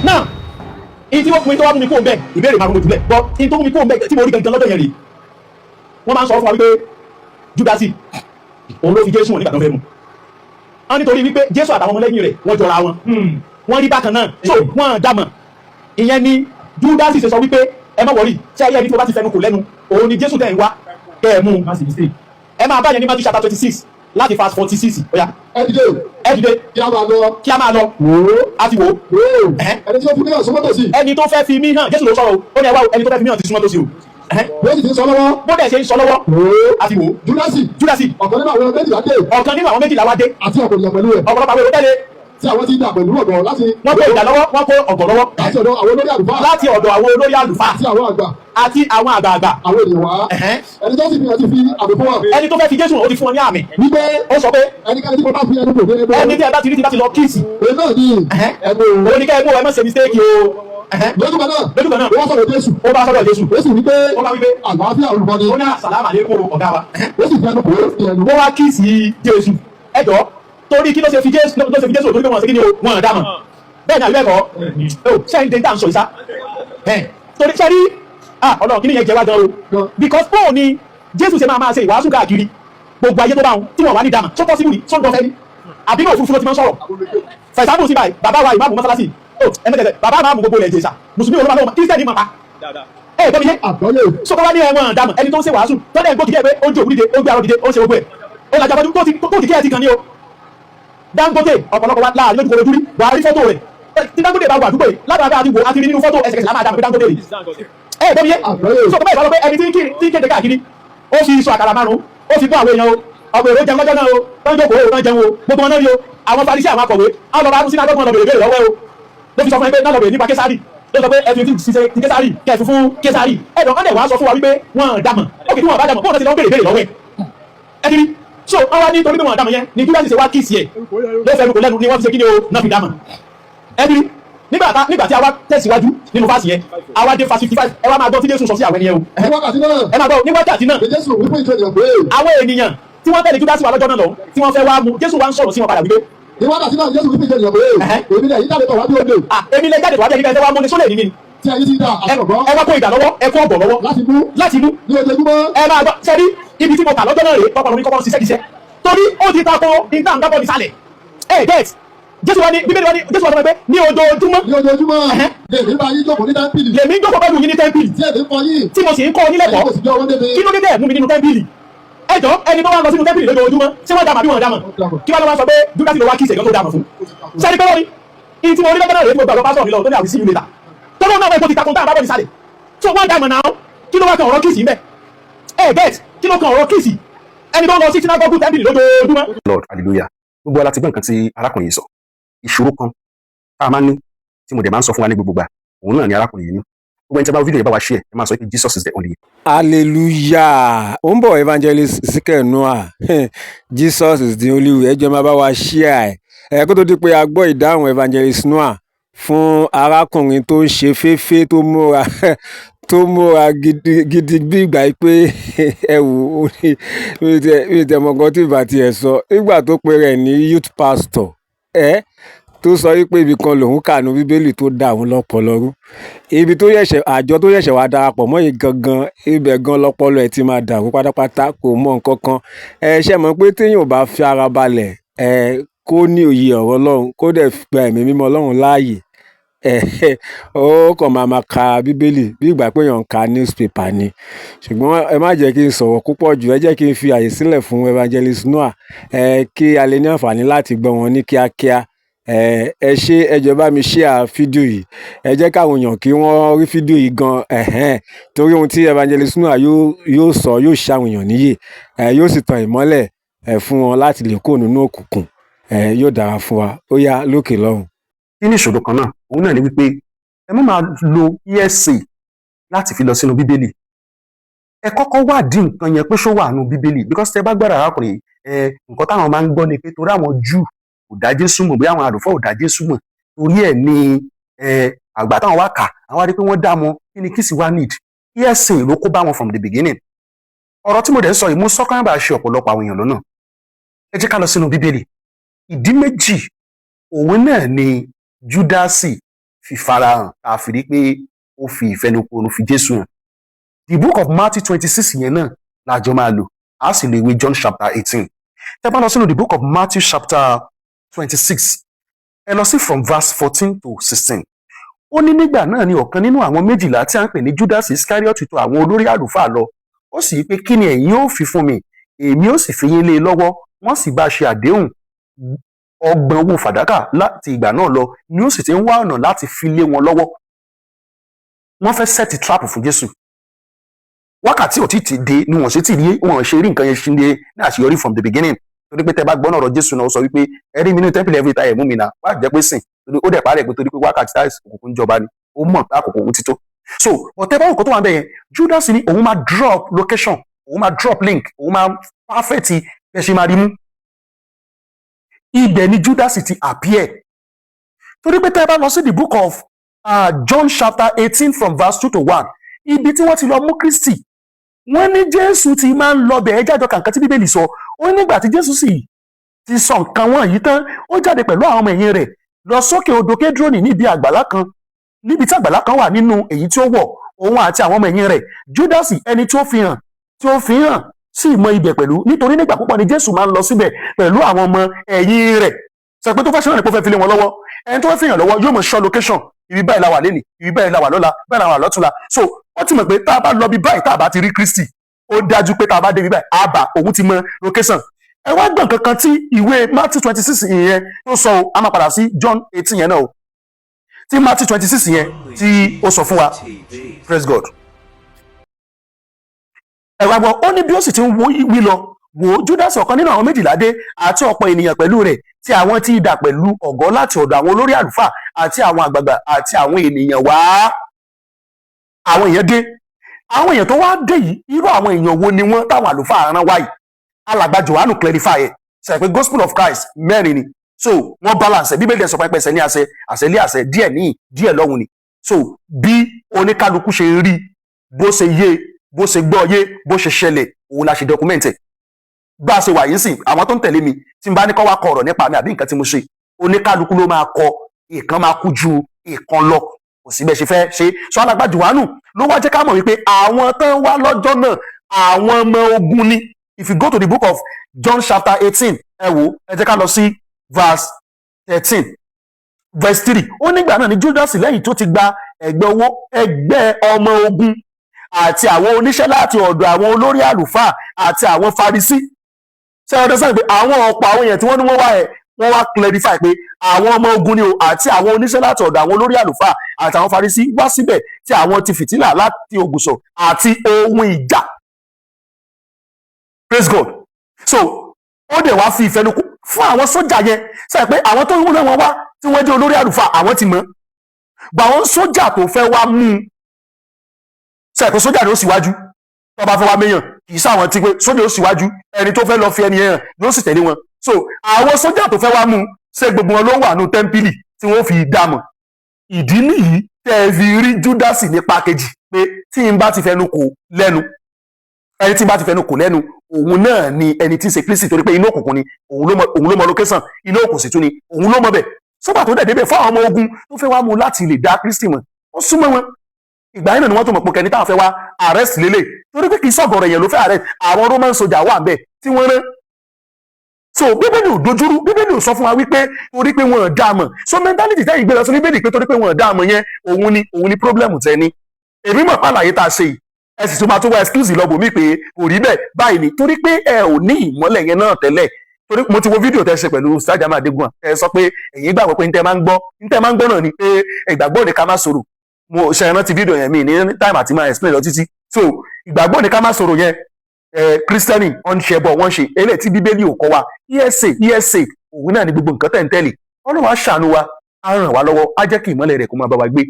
náà ìdí wọ́n fún mi tó wá mú mi kó ń bẹ̀ ìbéèrè máa mú mi jùlẹ̀ bọ́ ìdí tó mú mi kó ń bẹ̀ tí mo rí gangan lọ́jọ́ yẹn rí wọ́n máa ń sọ fún wa wípé Júdásì òun ló fi Jésù wọn nígbà tó fẹ́ mu wọ́n nítorí wípé Jésù àtàwọn ọmọlẹ́yìn rẹ̀ wọ́n jọra wọn wọ́n rí bákan náà so wọ́n dàmọ̀ ìyẹn ni Júdásì ṣe sọ wípé ẹ má wọrí tí ayé ẹni tó bá ti fẹnu kò lẹ́nu òun ni Jésù tẹ̀ ń wá kẹ́ ẹ mú ẹ máa bá yẹn ní Matthew chapter 26 láti verse 46 ọ̀yà ẹ dìde kí a máa lọ a ti wò ẹni tí ó fi mí hàn súnmọ́ tòsí. ẹni tó fẹ́ fi mí hàn Jésù ló sọ̀rọ̀ ó ní ẹ wá ẹni tó fẹ́ fi mí hàn ti súnmọ́ tòsí o bó ti ti ń sọ lọ́wọ́. bó dẹ̀ ṣe ń sọ lọ́wọ́ a ti wò Júdásì ọ̀kan nínú àwọn méjìlá dé. ọ̀kan nínú àwọn méjìlá wá dé àti ọ̀pọ̀ ènìyàn pẹ̀lú ẹ̀. ọ̀pọ̀lọpọ̀ àwọn èrò tẹ́lẹ̀ tí àwọn ti dà pẹ̀lú ọ̀dọ̀ láti. wọ́n kó ìdá lọ́wọ́ wọ́n kó ọ̀gọ̀ lọ́wọ́ láti ọ̀dọ̀ àwọn olórí àlùfáà. láti ọ̀dọ̀ àwọn olórí àlùfáà àti àwọn àgbà. àti àwọn àgbààgbà àwọn ènìyàn wá. ẹni tó sì fi àti fi àmì fún wa. ẹni tó fẹ́ fi Jésù ó ti fún ọ ní àmì wípé ó sọ pé ẹnikẹ́ni tí mo bá fi ẹnu kò dé ẹgbẹ́. ẹni tí ẹ bá ti rí ti bá ti lọ kíìsì èyí náà ni ẹgbẹ́ òun ni kẹ́ ẹ mú ẹ má ṣe mistake o lójúkan náà ó wá sọ̀rọ̀ Jésù. ó bá sọ́dọ̀ Jésù ó sì wípé ó bá wípé àlàáfíà olùkọ́ni. ó ní àsàlámù àlékún ọ̀gá wa ó sì fi ẹnu kò fi ẹnu. ó wá kíìsì Jésù ẹjọ́ torí kí ló ṣe fi Jésù torí pé wọ́n ṣe kí ni o wọ́n dá mọ̀ bẹ́ẹ̀ ni àbíbẹ́ẹ̀kọ́ ṣẹ́yìn dé dáhùn sọ ìsá torí ṣẹ́rí ọ̀nà kí ni yẹn jẹ́ wá gan o because bóò ni Jésù ṣe máa ṣe ìwàásù káàkiri gbogbo ayé tó bá wọn tí wọ́n wá ní dámà tó possible ni tó ń dọ́fẹ́ ní àbí náà òfurufú ló ti máa ń sọ̀rọ̀ for example sí báyìí bàbá wa ìmáàmù mọ́sálásì ẹ̀mẹ́tẹ̀ẹ̀tẹ̀ bàbá máa mú gbogbo ilẹ̀ ìjẹsà mùsùlùmí olóma lọ́wọ́ kírísítẹ́nì máa pa gbọ́ mi yé so kọ́ wá ní ẹ̀wọ̀n dámà ẹni tó ń ṣe wàásù tó dẹ̀ gbó kìí ẹ̀ pé ó ń jò òwúrìdè ó ń gbé àrọ̀ dìde ó ń ṣe gbogbo ẹ̀ ó lajà bọ́jú tó kìí ẹ̀ ti kàn ní o Dangote ọ̀pọ̀lọpọ̀ wa láàrin lójú korojú rí wà á rí fọ́tò rẹ̀ tí Dangote bá wà àdúgbò yìí lábàbà àti wò á ti rí nínú fọ́tò ẹsẹ̀kẹsẹ̀ lámà dámà pé Dangote rí gbọ́ mi yé so kọ́ bẹ́ẹ̀ sọ pé ẹni tí kéde káàkiri ó fi sọ àkàrà márùn ó fi bọ́ àwọn èèyàn o ọ̀pọ̀ èrò jẹun lọ́jọ́ náà o wọ́n jókòó èrò náà jẹun o gbogbo wọn náà rí o àwọn Farisí àwọn akọ̀wé àwọn lọ́ba sínú agbọ́gbọ́n lọ́bẹ̀rẹ̀ bẹ́ẹ̀ lọ́wọ́ o ló fi sọ fún ẹgbẹ́ náà lọ́bẹ̀rẹ̀ nípa Késárì ló sọ pé ẹ̀fìn tí ṣiṣẹ́ ti Késárì kẹfì fún Késárì ẹ̀dọ̀ ọ̀dẹ̀ wàá sọ fún wa wípé wọ́n dàmọ̀ ó kì í wọ́n bá dàmọ̀ bóun ti lọ bèrè bèrè lọ́wọ́ ẹ̀ ẹ̀dìrí so wọ́n wá ní torí pé wọ́n dàmọ̀ yẹn ni Júdásì ṣe wá kíìsì ẹ̀ ló fẹ́ kò lẹ́nu ni wọ́n fi ṣe kí ni o náà fi dàmọ̀ ẹ̀dìrí nígbà tí a wá tẹ̀síwájú nínú fásì yẹn a wá dé fásì 55 ẹ wá máa gbọ́ tí Jésù sọ sí àwọn ènìyàn o ẹ máa gbọ́ ní wákàtí náà àwọn ènìyàn tí wọ́n tẹ̀lé Júdásì wà lọ́jọ́ náà lọ tí wọ́n fẹ́ wá mú Jésù wá ń sọ̀rọ̀ sí wọn padà wípé ní wákàtí náà Jésù wípé ìjọba èmi lè yí jáde tọ̀ wá bí ó dé. èmi lè jáde tọ̀ wá bí ẹni bẹ́ẹ̀ fẹ́ wá mú ni sólè ní mi. tí a yí ti dá àṣọ̀gbọ́n. ẹ wá kó ìdà lọ́wọ́ ẹ kó ọ̀bọ̀ lọ́wọ́ láti mú ní ojoojúmọ́. ẹ máa gbọ́ sẹ́rí ibi tí mo kà lọ́jọ́ náà rèé tọpọ̀ lómi kọ́kọ́ ṣiṣẹ́ kíṣẹ́ torí ó ti tako ìta ǹdàbọ̀ nísàlẹ̀ ẹ get Jésù wa ní bíbélì wa ní Jésù wa sọ pé ní ojoojúmọ́. ní ojoojúmọ́ lèmi bá yín jókòó ní tẹ́ḿpìlì. lèmi jókòó pẹ̀lú yín ní tẹ́ḿpìlì. tí èmi kọ́ yín. tí mo sì ń kọ́ yín lẹ́kọ̀ọ́ kí ló dé dẹ́ mú mi nínú tẹ́ḿpìlì ẹjọ́ ẹni tó wá lọ sínú tẹ́ḿpìlì lójoojúmọ́ tí wọ́n dàmà bí wọ́n dàmà kí wọ́n lọ wá sọ pé Júdásì ló wá kí ìṣèjọ́ tó dàmà fún sẹ́ni pé lórí ìtí mo rí lọ́jọ́ náà rèé mo gbà lọ pásọ̀ mi lọ tó ní àwìsí ìlú tó lọ́nà ọ̀rẹ́ tó ti takun tá àbábọ̀ nísàlẹ̀ tó wọ́n dàmà náà kí ló wá kan ọ̀rọ̀ kìsì ń bẹ̀ get kí ló kan ọ̀rọ̀ kìsì ẹni tó lọ sí sinagogu tẹ́ḿpìlì lójoojúmọ́. Lord hallelujah gbogbo ala ti gbọ́ nǹkan tí arákùnrin yìí sọ ìṣòro kan tá a máa ń ní tí mo dẹ̀ máa ń sọ fún wa ní gbogbo gbà òun náà ni arákùnrin yìí ní gbogbo ẹni tí a bá fídíò yẹn bá wa share ẹ máa sọ pé Jesus is the only. hallelujah ó ń bọ̀ evangelist Ezekiel Noah Jesus is the only way ẹjọ́ máa bá wa share ẹ̀ kó tó di pé a gbọ́ ìdáhùn evangelist Noah fún arákùnrin tó ń ṣe féfé tó múra gidi bí ìgbà pé ẹ wò ó ní ìtẹ̀mọ̀kan tí ìbá tiẹ̀ sọ nígbà tó pe rẹ̀ ní youth pastor tó sọ wípé ibì kan lòun kànú bíbélì tó dá òun lọ́pọlọrú ibi tó yẹ̀ṣẹ̀ àjọ tó yẹ̀ṣẹ̀ wá darapọ̀ mọ́ yìí gangan ibẹ̀ gan lọ́pọlọ ẹ̀ ti máa dàrú pátápátá kò mọ nǹkan kan ṣe mọ̀ pé téèyàn ò bá fi ara balẹ̀ kó ní òye ọ̀rọ̀ Ọlọ́run kó dẹ̀ gba ẹ̀mí mímọ́ Ọlọ́run láàyè ó kàn máa ka bíbélì bí ìgbà pé èèyàn ń ka newspaper ni ṣùgbọ́n ẹ má jẹ́ kí n sọ̀rọ̀ púpọ̀ jù ẹ jẹ́ kí n fi àyè sílẹ̀ fún evangelist Noah kí a lè ní àǹfààní láti gbọ́ wọn ní kíákíá ẹ ṣe ẹ jọ̀ọ́ bá mi share fídíò yìí ẹ jẹ́ káwọn èèyàn kí wọ́n rí fídíò yìí gan torí ohun tí evangelist Noah yóò sọ yóò ṣàwọn èèyàn níyè yóò sì tan ìmọ́lẹ̀ fún wọn láti lè kó nínú òkùnkùn yóò dára fún wa ó yá lókè lọ́hùn. kí ni ìṣòro kan náà òun náà ni wípé ẹ má máa lo ESC láti fi lọ sínú bíbélì ẹ kọ́kọ́ wádìí nǹkan yẹn pé ṣó wà nínú bíbélì because tẹ bá gbára arákùnrin nǹkan táwọn máa ń gbọ́ ni pé torí àwọn Júù kò dá Jésù mọ̀ bí àwọn àlùfáà ò dá Jésù mọ̀ torí ẹ̀ ni àgbà táwọn wá kà àwọn wá rí pé wọ́n dá wọn kí ni kí sì wá need ESC ló kó bá wọn from the beginning ọ̀rọ̀ tí mo dẹ̀ ń sọ yìí mo sọ́kàn bá ṣe ọ̀pọ̀lọpọ̀ àwọn èèyàn lọ́nà ẹ jẹ́ ká lọ sínú bíbélì ìdí méjì òun náà ni Júdásì fi farahàn tá a fi rí pé ó fi ìfẹnukonu fi Jésù hàn. The book of Matthew 26 yẹn náà lájọ máa lò a sì lè ìwé John chapter 18. Tẹ́ bá lọ sínú the book of Matthew chapter 26 ẹ lọ sí from verse 14 to 16. Ó ní nígbà náà ni ọ̀kan nínú àwọn méjìlá tí a ń pè ní Judas Iscariot tọ̀ àwọn olórí àlùfáà lọ, ó sì pé kí ni ẹ̀yin ó fi fún mi, èmi ó sì fi yín lé lọ́wọ́. Wọ́n sì bá ṣe àdéhùn 30 owó fàdákà. Láti ìgbà náà lọ ni ó sì ti ń wá ọ̀nà láti fi lé wọn lọ́wọ́. Wọ́n fẹ́ set trap fún Jésù. Wákàtí ò tí ti dé ni wọ́n sì ti rí wọn ṣe rí nǹkan yẹn ṣe ní àṣeyọrí from the beginning. Torí pé tẹ́ bá gbọ́n ọ̀rọ̀ Jésù náà ó sọ wípé ẹ rí mi nínú tẹ́ḿpìlì every time mú mi náà wá jẹ́ pé sìn ó dẹ̀ parẹ́ pé torí pé wákàtí táìsì òkùnkùn ń jọba ni ó mọ̀ pé àkókò òun ti tó. So ọ̀tẹ́ bá òkú tó wà ń bẹ̀ yẹn Judas ní òun máa drop location, òun máa drop link, òun máa perfect ẹ ṣe máa rí mú. Ibẹ̀ ni Judas ti appear. Torí pé tẹ́ bá lọ sí the book of John chapter 18 from verse 2 to 1 ibi tí wọ́n ti lọ mú Kristi wọ́n ní Jésù ti máa ń lọ bẹ̀ ẹ́ jájọ kàǹkan tí Bíbélì sọ. Ó nígbà tí Jésù sì ti sọ nǹkan wọ̀nyí tán ó jáde pẹ̀lú àwọn ọmọ ẹ̀yìn rẹ̀ lọ sókè odò Kédrónì níbi tí àgbàlá kan wà nínú èyí tí ó wọ̀ òun àti àwọn ọmọ ẹ̀yìn rẹ̀. Judas ẹni tí ó fi hàn sí ìmọ̀ ibẹ̀ pẹ̀lú nítorí nígbà púpọ̀ ni Jésù máa ń lọ síbẹ̀ pẹ̀lú àwọn ọmọ ẹ̀yìn rẹ̀. Sọ pé tó fẹ́ ṣe náà ni kó fẹ́ fi lé wọn lọ́wọ́. Ẹni tó fẹ́ fi hàn lọ́wọ́ yóò mọ̀ ṣọ́ location ibi báyìí la wà lénìí, ibi báyìí la wà lọ́la, báyìí la wà lọ́túnla. So wọ́n ti mọ̀ pé tá a bá lọ bí báyìí tá a bá ti rí Kristi ó dájú pé tá a bá dé bí báyìí àbá òun ti mọ location. Ẹ wá gbọ̀n kankan tí ìwé Matthew 26 yẹn tó sọ o, a máa padà sí John 18 yẹn náà o. Tí Matthew 26 yẹn tí ó sọ fún wa, praise God. Ẹ wá gbọ́, ó ní bí ó sì ti ń wí lọ, wò Judas ọ̀kan nínú àwọn méjìlá dé àti ọ̀pọ̀ ènìyàn pẹ̀lú rẹ̀ tí àwọn ti dà pẹ̀lú ọ̀gọ́ láti ọ̀dọ̀ àwọn olórí àlùfáà àti àwọn àgbààgbà àti àwọn ènìyàn wá. Àwọn èèyàn dé. Àwọn èèyàn tó wá dé yìí, irú àwọn èèyàn wo ni wọ́n táwọn àlùfáà rán wáyìí? Alàgbà Jòhánù clarify ẹ̀ sọ pé gospel of Christ mẹ́rin ni. So wọ́n balance Bíbélì sọ pé ẹsẹ̀ ní àṣẹ lé àṣẹ díẹ̀ ní díẹ̀ lọ́hùn ni. So bí oníkálukú ṣe rí bó ṣe yé bó ṣe gbọ́ yé bó ṣe ṣẹlẹ̀ òun la ṣe document ẹ̀. Bá a ṣe wà yìí sìn àwọn tó ń tẹ̀lé mi tí n bá ní kọ́ wá kọ ọ̀rọ̀ nípa mi àbí nǹkan tí mo ṣe oníkálukú ló máa kọ ìkan máa kú ju ìkan lọ kò sí bẹ́ẹ̀ ṣe fẹ́ ṣe. So Alàgbà Jòhánù ló wá jẹ́ ká mọ̀ wípé àwọn tán wá lọ́jọ́ náà àwọn ọmọ ogun ni. If you go to the book of John chapter 18 ẹ wò ẹ jẹ́ ká lọ sí verse 13 verse 3 ó nígbà náà ni Judas lẹ́yìn tó ti gba ẹgbẹ́ ọmọ ogun àti àwọn oníṣẹ́ láti ọ̀dọ̀ àwọn olórí àlùfáà àti àwọn Farisí. Ṣé ọdún sáà pé àwọn ọ̀pọ̀ àwọn èèyàn tí wọ́n ní wọ́n wá clarify pé àwọn ọmọ ogun ni o àti àwọn oníṣẹ́ láti ọ̀dọ̀ àwọn olórí àlùfáà àti àwọn Farisí wá síbẹ̀ tí àwọn ti fìtílà láti ògùsọ̀ àti ohun ìjà. Praise God. So ó dẹ̀ wá fi ìfẹnukò fún àwọn sójà yẹn sọ pé àwọn tó ń wúlò wọn wá tí wọ́n jẹ́ olórí àlùfáà àwọn ti mọ̀ gbà wọ́n sójà tó fẹ́ wá mú un sọ pé sójà ni ó síwájú tó bá fẹ́ wá méyàn kì í sáwọn tí pé sójà ó síwájú ẹni tó fẹ́ lọ fi ẹni yẹn yóò sì tẹ̀lé wọn. So àwọn sójà tó fẹ́ wá mú un ṣe gbogbo wọn ló wà ní tẹ́ḿpìlì tí wọ́n fi dá mọ̀. Ìdí nìyí tẹ́ ẹ fi rí Júdásì ní pákéjì pé tí n bá ti fẹnu kò lẹ́nu ẹni tí bá ti fẹnu kò lẹ́nu òun náà ni ẹni tí ń ṣe Kristi torí pé inú òkùnkùn ni òun ló mọ location inú òkùnkùn sì tún ni òun ló mọ bẹ̀. Sọ́gbà tó dẹ̀ débẹ̀ fún àwọn ọmọ ogun tó fẹ́ wá mú láti lè dá Kristi mọ̀ ó súnmọ́ wọn. Ìgbà yẹn náà ni wọ́n tó mọ̀ pé kẹ́ni táwọn fẹ́ wá arrest lélẹ̀ torí pé kì í sọ̀gọ̀rọ̀ èèyàn ló fẹ́ arrest àwọn Roman soldier wà bẹ́ẹ̀ tí wọ́n rán. So Bíbélì ò dojúrú Bíbélì ò sọ fún wa wípé torí pé wọn ò dá mọ̀ so mentality tẹ́yìn gbé lọ sí Bíbélì pé torí pé wọn ò dá mọ̀ yẹn òun ni problem tẹ́ ni. Èmi mọ̀ pàlàyé tá a ṣe yìí ẹ sì tún máa tó wá excuse lọ bòmí pé kò rí bẹ́ẹ̀ báyìí ni torí pé ẹ ò ní ìmọ́lẹ̀ yẹn náà tẹ́lẹ̀ torí mo ti wo fídíò tẹ́ ṣe pẹ̀lú Sajama Adégún ẹ sọ pé ẹ̀yin gbàgbọ́ pé ntẹ́ máa ń gbọ́ náà ni pé ìgbàgbọ́ ni ká má sọ̀rọ̀ mo ṣe rántí fídíò yẹn mi ní time àti máa explain lọ títí so ìgbàgbọ́ ni ká má sọ̀rọ̀ yẹn Kírísítẹ́nì wọ́n ń ṣe bọ̀ wọ́n ṣe eléyìí tí Bíbélì ò kọ́ wa ESA òun náà ni gbogbo nǹkan tẹ̀ ń tẹ̀lé Ọlọ́run á ṣàánú wa á ràn wá lọ́wọ́ á jẹ́ kí ìmọ́lẹ̀ rẹ̀ kó máa bá wa gbé